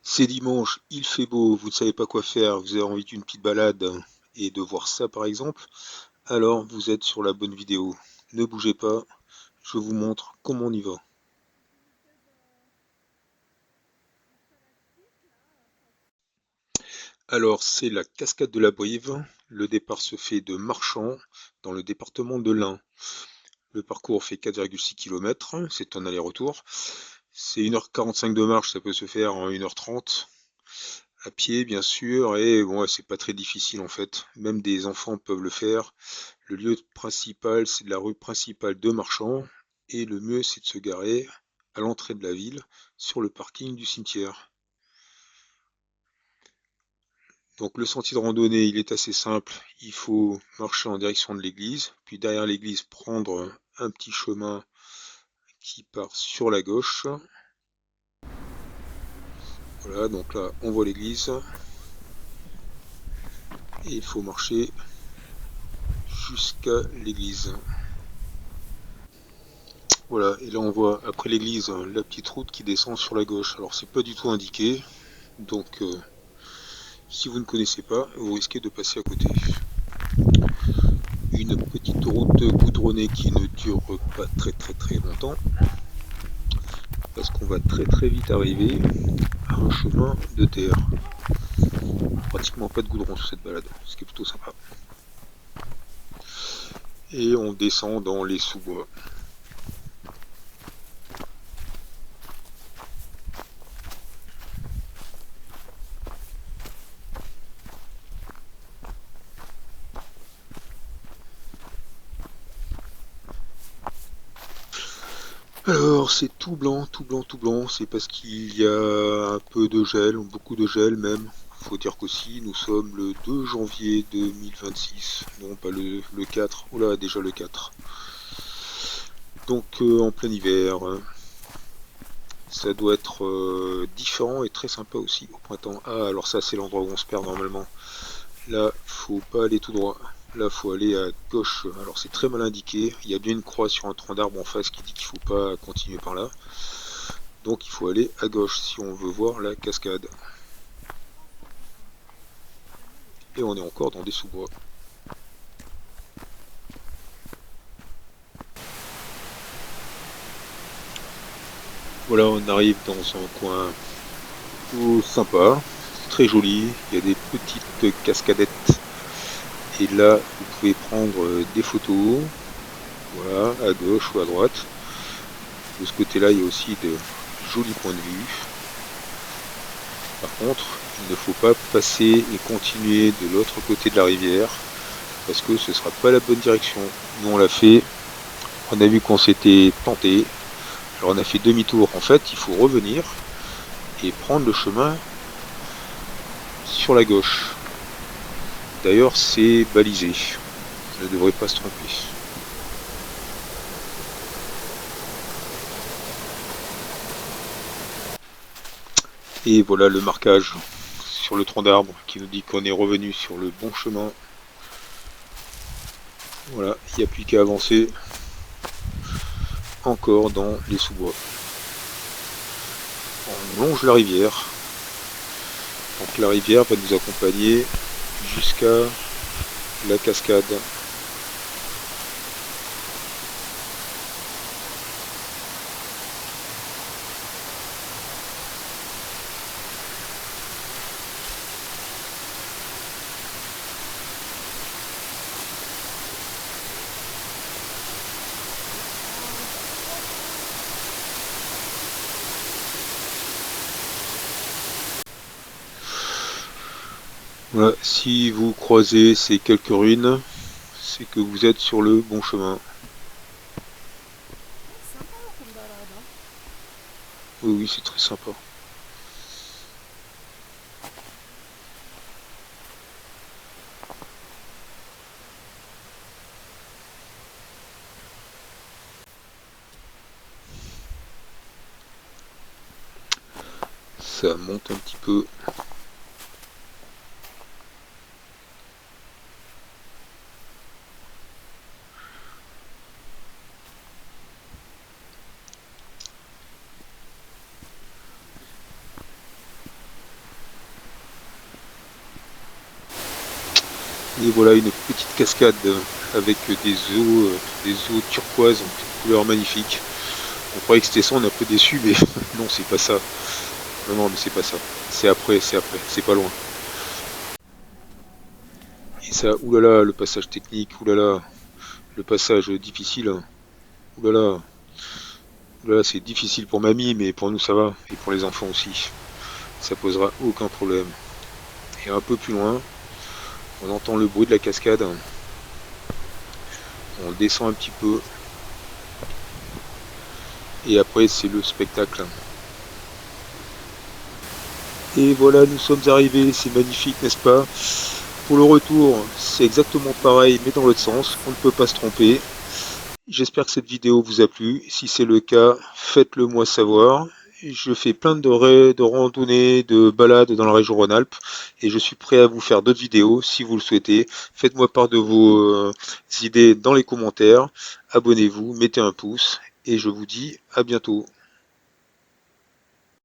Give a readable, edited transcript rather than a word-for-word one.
C'est dimanche, il fait beau, vous ne savez pas quoi faire, vous avez envie d'une petite balade et de voir ça par exemple, alors vous êtes sur la bonne vidéo. Ne bougez pas, je vous montre comment on y va. Alors c'est la cascade de la Brive, le départ se fait de Marchand dans le département de l'Ain. Le parcours fait 4,6 km, c'est un aller-retour. C'est 1h45 de marche, ça peut se faire en 1h30. À pied, bien sûr, et bon, ouais, c'est pas très difficile en fait. Même des enfants peuvent le faire. Le lieu principal, c'est la rue principale de Marchand, et le mieux, c'est de se garer à l'entrée de la ville, sur le parking du cimetière. Donc le sentier de randonnée, il est assez simple. Il faut marcher en direction de l'église, puis derrière l'église, prendre un petit chemin qui part sur la gauche. Voilà, donc là, on voit l'église, et il faut marcher jusqu'à l'église. Voilà, et là on voit après l'église la petite route qui descend sur la gauche. Alors c'est pas du tout indiqué, donc si vous ne connaissez pas, vous risquez de passer à côté. Une petite route goudronnée qui ne dure pas très longtemps, parce qu'on va très vite arriver à un chemin de terre. Pratiquement pas de goudron sur cette balade, ce qui est plutôt sympa. Et on descend dans les sous-bois. Alors c'est tout blanc, tout blanc, tout blanc, c'est parce qu'il y a un peu de gel, beaucoup de gel même. Faut dire qu'aussi nous sommes le 2 janvier 2026, non pas le 4, oula déjà le 4. Donc en plein hiver, ça doit être différent et très sympa aussi au printemps. Ah alors ça c'est l'endroit où on se perd normalement. Là faut pas aller tout droit, là faut aller à gauche. Alors c'est très mal indiqué, il y a bien une croix sur un tronc d'arbre en face qui dit qu'il faut pas continuer par là. Donc il faut aller à gauche si on veut voir la cascade. Et on est encore dans des sous-bois. Voilà, on arrive dans un coin plutôt sympa, très joli. Il y a des petites cascadettes. Et là, vous pouvez prendre des photos. Voilà, à gauche ou à droite. De ce côté-là, il y a aussi de jolis points de vue. Par contre, il ne faut pas passer et continuer de l'autre côté de la rivière parce que ce ne sera pas la bonne direction. Nous, on l'a fait. On a vu qu'on s'était planté. Alors on a fait demi-tour. En fait, il faut revenir et prendre le chemin sur la gauche. D'ailleurs, c'est balisé. On ne devrait pas se tromper. Et voilà le marquage sur le tronc d'arbre qui nous dit qu'on est revenu sur le bon chemin. Voilà, il n'y a plus qu'à avancer encore dans les sous-bois. On longe la rivière. Donc la rivière va nous accompagner jusqu'à la cascade. Voilà, si vous croisez ces quelques ruines, c'est que vous êtes sur le bon chemin. Oui, oui, c'est très sympa. Ça monte un petit peu. Et voilà une petite cascade avec des eaux turquoises en couleur magnifique. On croyait que c'était ça, on est un peu déçu, mais non, c'est pas ça. Non, non, mais c'est pas ça. C'est après, c'est pas loin. Et ça, oulala, le passage technique, oulala, le passage difficile, oulala, oulala, c'est difficile pour mamie, mais pour nous ça va, et pour les enfants aussi. Ça posera aucun problème. Et un peu plus loin, on entend le bruit de la cascade, on descend un petit peu, et après c'est le spectacle. Et voilà, nous sommes arrivés, c'est magnifique, n'est-ce pas? Pour le retour, c'est exactement pareil, mais dans l'autre sens, on ne peut pas se tromper. J'espère que cette vidéo vous a plu. Si c'est le cas, faites-le moi savoir. Je fais plein de randonnées, de balades dans la région Rhône-Alpes et je suis prêt à vous faire d'autres vidéos si vous le souhaitez. Faites-moi part de vos idées dans les commentaires. Abonnez-vous, mettez un pouce et je vous dis à bientôt.